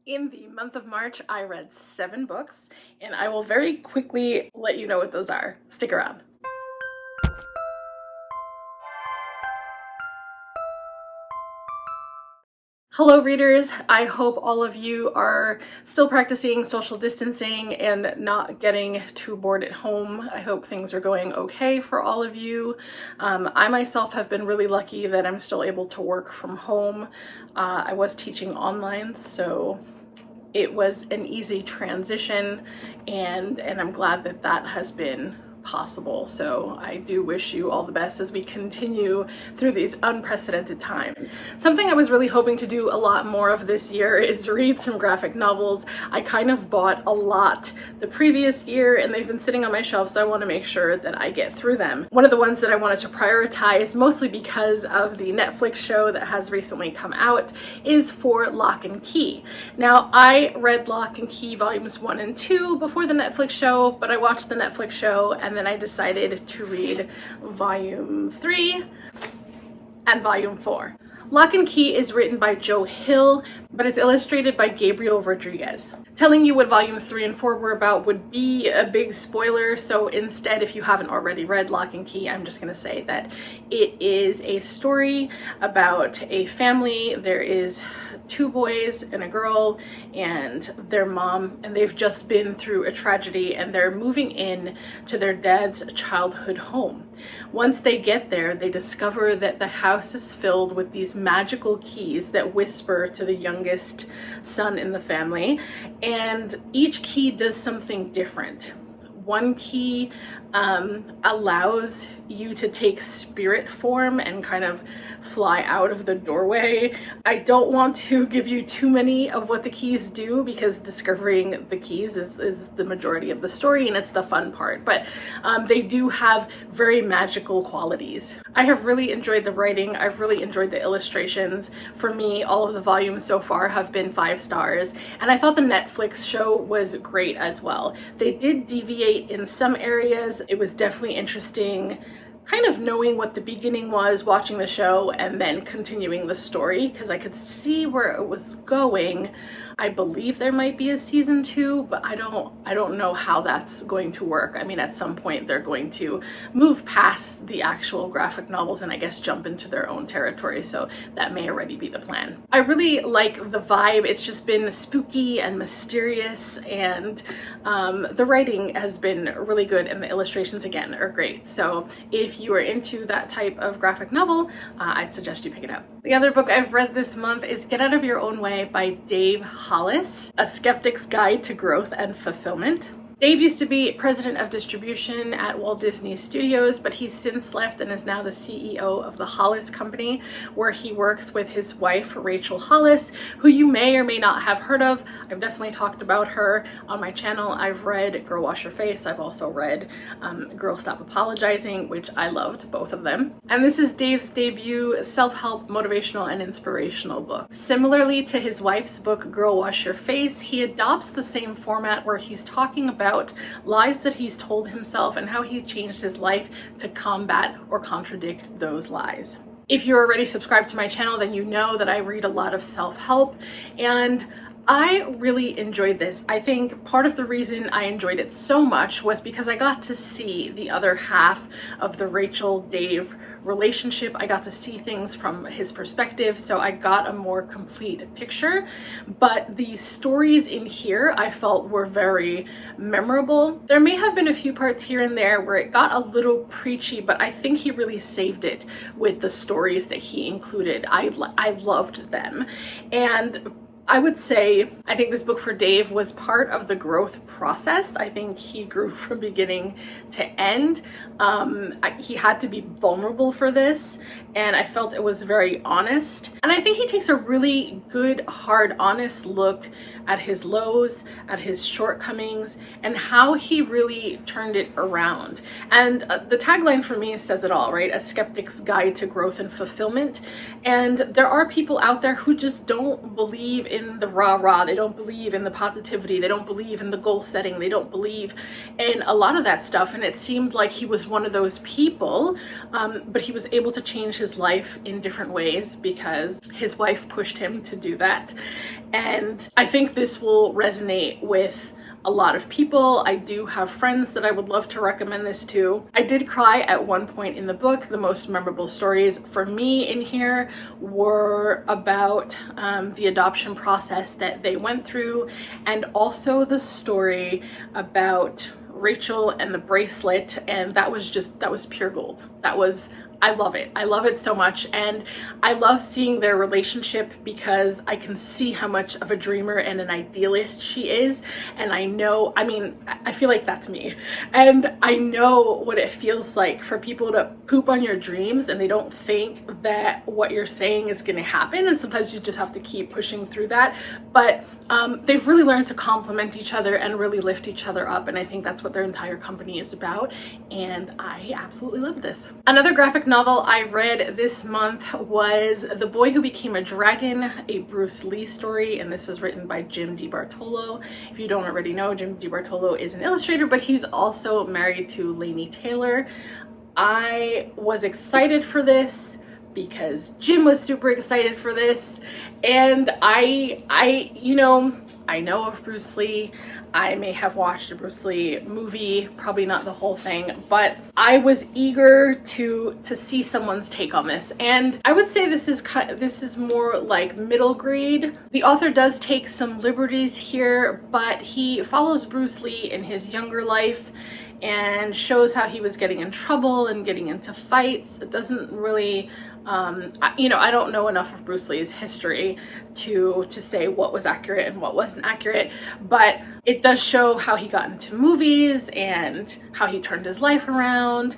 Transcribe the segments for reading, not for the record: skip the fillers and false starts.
In the month of March, I read 7 books, and I will very quickly let you know what those are. Stick around. Hello readers, I hope all of you are still practicing social distancing and not getting too bored at home. I hope things are going okay for all of you. I myself have been really lucky that I'm still able to work from home. I was teaching online, so it was an easy transition, and I'm glad that that has been possible. So I do wish you all the best as we continue through these unprecedented times. Something I was really hoping to do a lot more of this year is read some graphic novels. I kind of bought a lot the previous year and they've been sitting on my shelf, so I want to make sure that I get through them. One of the ones that I wanted to prioritize, mostly because of the Netflix show that has recently come out, is For Lock and Key. Now, I read Lock and Key volumes 1 and 2 before the Netflix show, but I watched the Netflix show and then I decided to read volume 3 and volume 4. Lock and Key is written by Joe Hill, but it's illustrated by Gabriel Rodriguez. Telling you what volumes 3 and 4 were about would be a big spoiler, so instead, if you haven't already read Lock and Key, I'm just going to say that it is a story about a family. There is 2 boys and a girl and their mom, and they've just been through a tragedy and they're moving in to their dad's childhood home. Once they get there, they discover that the house is filled with these magical keys that whisper to the youngest son in the family, and each key does something different. One key allows you to take spirit form and kind of fly out of the doorway. I don't want to give you too many of what the keys do because discovering the keys is the majority of the story and it's the fun part, but they do have very magical qualities. I have really enjoyed the writing. I've really enjoyed the illustrations. For me, all of the volumes so far have been 5 stars, and I thought the Netflix show was great as well. They did deviate in some areas. It was definitely interesting kind of knowing what the beginning was, watching the show, and then continuing the story, because I could see where it was going. I believe there might be a season 2, but I don't know how that's going to work. I mean, at some point they're going to move past the actual graphic novels and I guess jump into their own territory, so that may already be the plan. I really like the vibe. It's just been spooky and mysterious, and the writing has been really good, and the illustrations again are great. So if you are into that type of graphic novel, I'd suggest you pick it up. The other book I've read this month is Get Out of Your Own Way by Dave Hollis, A Skeptic's Guide to Growth and Fulfillment. Dave used to be president of distribution at Walt Disney Studios, but he's since left and is now the CEO of the Hollis Company, where he works with his wife, Rachel Hollis, who you may or may not have heard of. I've definitely talked about her on my channel. I've read Girl Wash Your Face. I've also read Girl Stop Apologizing, which I loved, both of them. And this is Dave's debut self-help, motivational, and inspirational book. Similarly to his wife's book, Girl Wash Your Face, he adopts the same format where he's talking about lies that he's told himself and how he changed his life to combat or contradict those lies. If you're already subscribed to my channel, then you know that I read a lot of self-help, and I really enjoyed this. I think part of the reason I enjoyed it so much was because I got to see the other half of the Rachel-Dave relationship. I got to see things from his perspective, so I got a more complete picture. But the stories in here I felt were very memorable. There may have been a few parts here and there where it got a little preachy, but I think he really saved it with the stories that he included. I loved them. And I would say, I think this book for Dave was part of the growth process. I think he grew from beginning to end. He had to be vulnerable for this, and I felt it was very honest. And I think he takes a really good, hard, honest look at his lows, at his shortcomings, and how he really turned it around. And the tagline for me says it all, right? A skeptic's guide to growth and fulfillment. And there are people out there who just don't believe in the rah-rah, they don't believe in the positivity, they don't believe in the goal setting, they don't believe in a lot of that stuff. And it seemed like he was one of those people, but he was able to change his life in different ways because his wife pushed him to do that. And I think this will resonate with a lot of people. I do have friends that I would love to recommend this to. I did cry at one point in the book. The most memorable stories for me in here were about the adoption process that they went through, and also the story about Rachel and the bracelet. And that was pure gold. I love it. I love it so much. And I love seeing their relationship because I can see how much of a dreamer and an idealist she is. And I feel like that's me. And I know what it feels like for people to poop on your dreams and they don't think that what you're saying is going to happen. And sometimes you just have to keep pushing through that. But they've really learned to complement each other and really lift each other up. And I think that's what their entire company is about. And I absolutely love this. Another graphic novel I read this month was The Boy Who Became a Dragon, a Bruce Lee story, and this was written by Jim DiBartolo. If you don't already know, Jim DiBartolo is an illustrator, but he's also married to Laini Taylor. I was excited for this because Jim was super excited for this, and I know of Bruce Lee. I may have watched a Bruce Lee movie, probably not the whole thing, but I was eager to see someone's take on this. And I would say this is more like middle grade. The author does take some liberties here, but he follows Bruce Lee in his younger life and shows how he was getting in trouble and getting into fights. It doesn't really, I don't know enough of Bruce Lee's history to say what was accurate and what wasn't accurate, but it does show how he got into movies and how he turned his life around.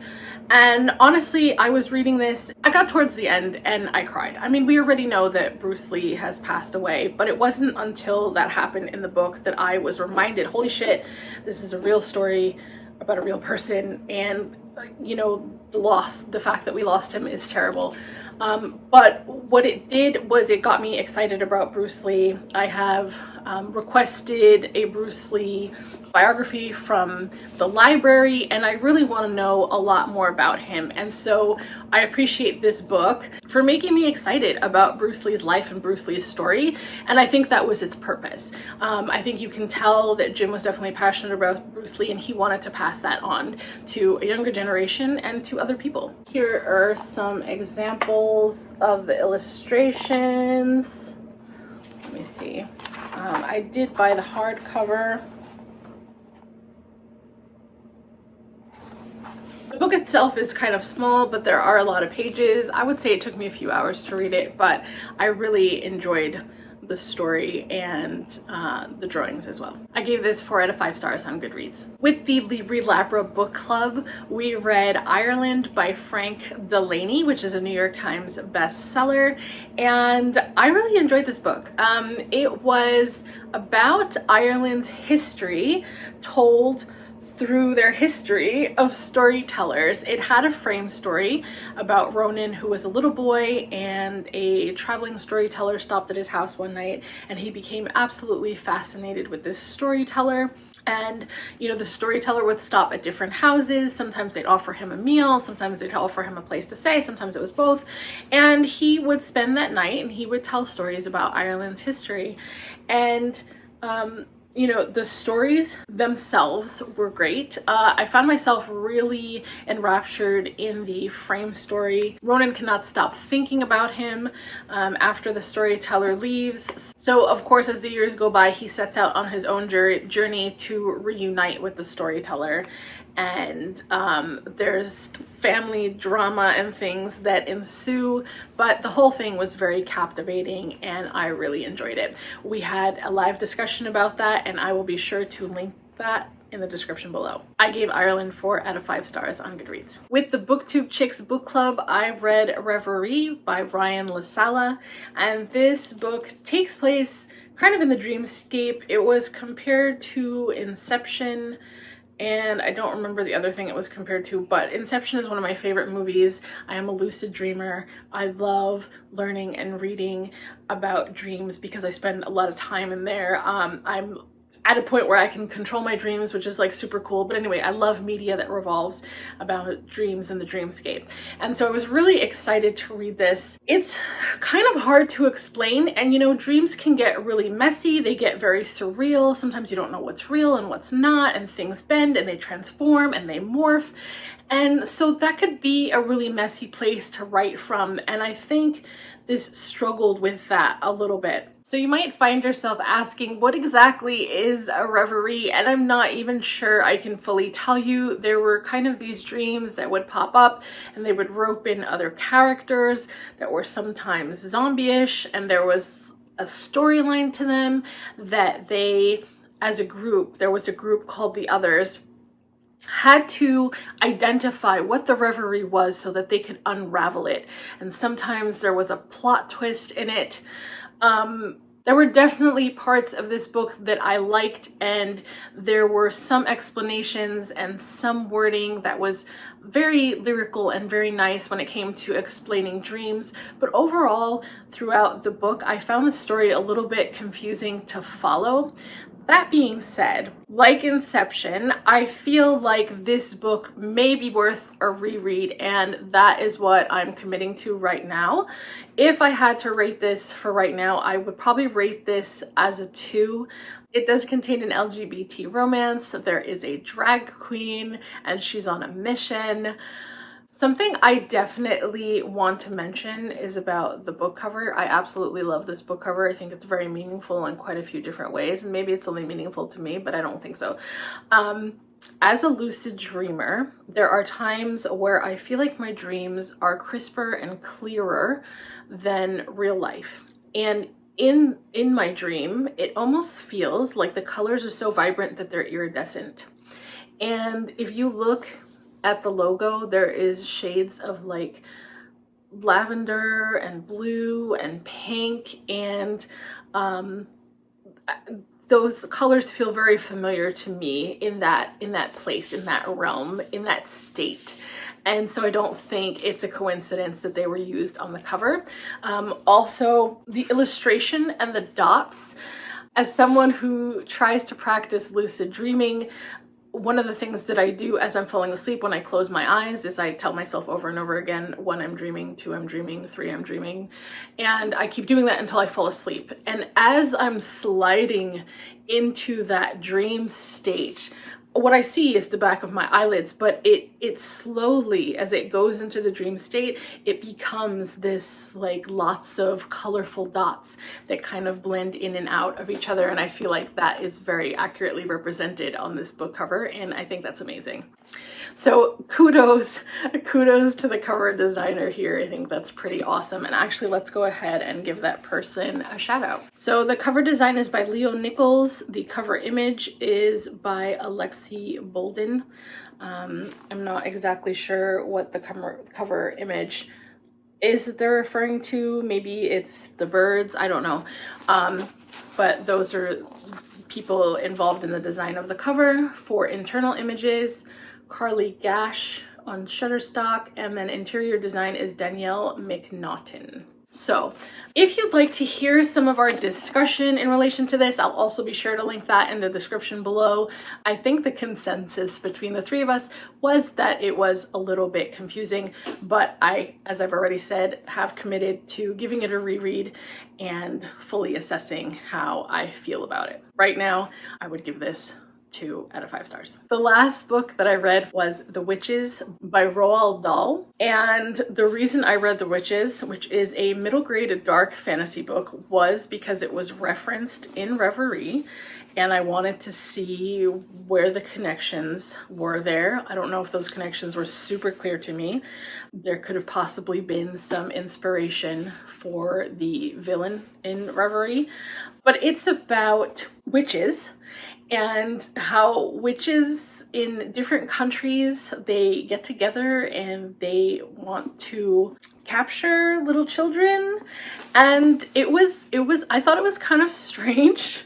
And honestly, I was reading this, I got towards the end and I cried. I mean, we already know that Bruce Lee has passed away, but it wasn't until that happened in the book that I was reminded, holy shit, this is a real story about a real person, and the fact that we lost him is terrible. But what it did was it got me excited about Bruce Lee. I have requested a Bruce Lee biography from the library, and I really want to know a lot more about him. And so I appreciate this book for making me excited about Bruce Lee's life and Bruce Lee's story. And I think that was its purpose. I think you can tell that Jim was definitely passionate about Bruce Lee, and he wanted to pass that on to a younger generation and to other people. Here are some examples of the illustrations. Let me see. I did buy the hardcover. The book itself is kind of small, but there are a lot of pages. I would say it took me a few hours to read it, but I really enjoyed the story and the drawings as well. I gave this 4 out of 5 stars on Goodreads. With the Libri Labra book club, we read Ireland by Frank Delaney, which is a New York Times bestseller, and I really enjoyed this book. It was about Ireland's history told through their history of storytellers. It had a frame story about Ronan, who was a little boy, and a traveling storyteller stopped at his house one night, and he became absolutely fascinated with this storyteller. And, the storyteller would stop at different houses. Sometimes they'd offer him a meal, sometimes they'd offer him a place to stay, sometimes it was both. And he would spend that night and he would tell stories about Ireland's history. And, the stories themselves were great. I found myself really enraptured in the frame story. Ronan cannot stop thinking about him after the storyteller leaves. So, of course, as the years go by, he sets out on his own journey to reunite with the storyteller. And there's family drama and things that ensue, but the whole thing was very captivating and I really enjoyed it. We had a live discussion about that, and I will be sure to link that in the description below. I gave Ireland 4 out of 5 stars on Goodreads. With the BookTube Chicks book club, I read Reverie by Ryan LaSala, and this book takes place kind of in the dreamscape. It was compared to Inception, and I don't remember the other thing it was compared to, but Inception is one of my favorite movies. I am a lucid dreamer. I love learning and reading about dreams because I spend a lot of time in there. I'm at a point where I can control my dreams, which is like super cool. But anyway, I love media that revolves about dreams and the dreamscape. And so I was really excited to read this. It's kind of hard to explain. And you know, dreams can get really messy. They get very surreal. Sometimes you don't know what's real and what's not, and things bend and they transform and they morph. And so that could be a really messy place to write from. And I think this struggled with that a little bit. So you might find yourself asking, what exactly is a reverie? And I'm not even sure I can fully tell you. There were kind of these dreams that would pop up and they would rope in other characters that were sometimes zombie-ish, and there was a storyline to them that they, as a group, there was a group called the Others, had to identify what the reverie was so that they could unravel it. And sometimes there was a plot twist in it. There were definitely parts of this book that I liked, and there were some explanations and some wording that was very lyrical and very nice when it came to explaining dreams. But overall, throughout the book, I found the story a little bit confusing to follow. That being said, like Inception, I feel like this book may be worth a reread, and that is what I'm committing to right now. If I had to rate this for right now, I would probably rate this as a 2. It does contain an LGBT romance. There is a drag queen, and she's on a mission. Something I definitely want to mention is about the book cover. I absolutely love this book cover. I think it's very meaningful in quite a few different ways, and maybe it's only meaningful to me, but I don't think so. As a lucid dreamer, there are times where I feel like my dreams are crisper and clearer than real life. And in my dream, it almost feels like the colors are so vibrant that they're iridescent. And if you look at the logo, there is shades of like lavender and blue and pink, and those colors feel very familiar to me in that place, in that realm, in that state. And so I don't think it's a coincidence that they were used on the cover. Also, the illustration and the dots. As someone who tries to practice lucid dreaming, one of the things that I do as I'm falling asleep when I close my eyes is I tell myself over and over again, 1, I'm dreaming, 2, I'm dreaming, 3, I'm dreaming. And I keep doing that until I fall asleep. And as I'm sliding into that dream state, what I see is the back of my eyelids, but it slowly, as it goes into the dream state, it becomes this like lots of colorful dots that kind of blend in and out of each other. And I feel like that is very accurately represented on this book cover, and I think that's amazing. So kudos to the cover designer here. I think that's pretty awesome. And actually, let's go ahead and give that person a shout out. So the cover design is by Leo Nichols. The cover image is by Alexi Bolden. I'm not exactly sure what the cover image is that they're referring to. Maybe it's the birds, I don't know. But those are people involved in the design of the cover. For internal images, Carly Gash on Shutterstock, and then interior design is Danielle McNaughton. So if you'd like to hear some of our discussion in relation to this, I'll also be sure to link that in the description below. I think the consensus between the three of us was that it was a little bit confusing, but I, as I've already said, have committed to giving it a reread and fully assessing how I feel about it. Right now, I would give this 2 out of 5 stars. The last book that I read was The Witches by Roald Dahl. And the reason I read The Witches, which is a middle grade dark fantasy book, was because it was referenced in Reverie, and I wanted to see where the connections were there. I don't know if those connections were super clear to me. There could have possibly been some inspiration for the villain in Reverie, but it's about witches and how witches in different countries, they get together and they want to capture little children. And I thought it was kind of strange.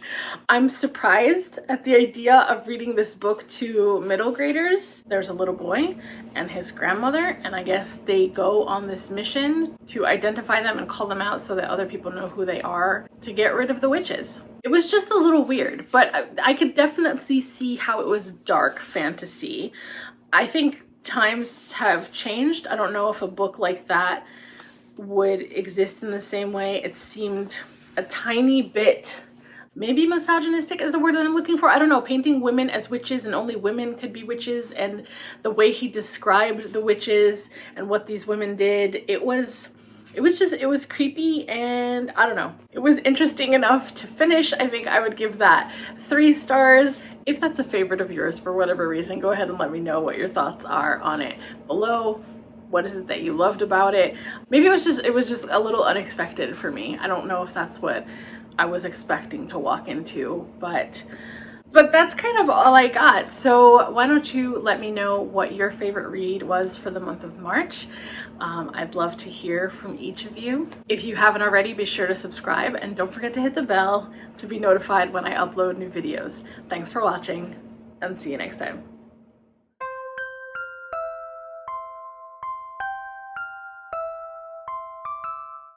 I'm surprised at the idea of reading this book to middle graders. There's a little boy and his grandmother, and I guess they go on this mission to identify them and call them out so that other people know who they are, to get rid of the witches. It was just a little weird, but I could definitely see how it was dark fantasy. I think times have changed. I don't know if a book like that would exist in the same way. It seemed a tiny bit, maybe misogynistic is the word that I'm looking for. I don't know, painting women as witches and only women could be witches, and the way he described the witches and what these women did, it was creepy, and I don't know. It was interesting enough to finish. I think I would give that 3 stars. If that's a favorite of yours for whatever reason, go ahead and let me know what your thoughts are on it below. What is it that you loved about it? Maybe it was just a little unexpected for me. I don't know if that's what I was expecting to walk into, but that's kind of all I got. So why don't you let me know what your favorite read was for the month of March. I'd love to hear from each of you. If you haven't already, be sure to subscribe and don't forget to hit the bell to be notified when I upload new videos. Thanks for watching, and see you next time.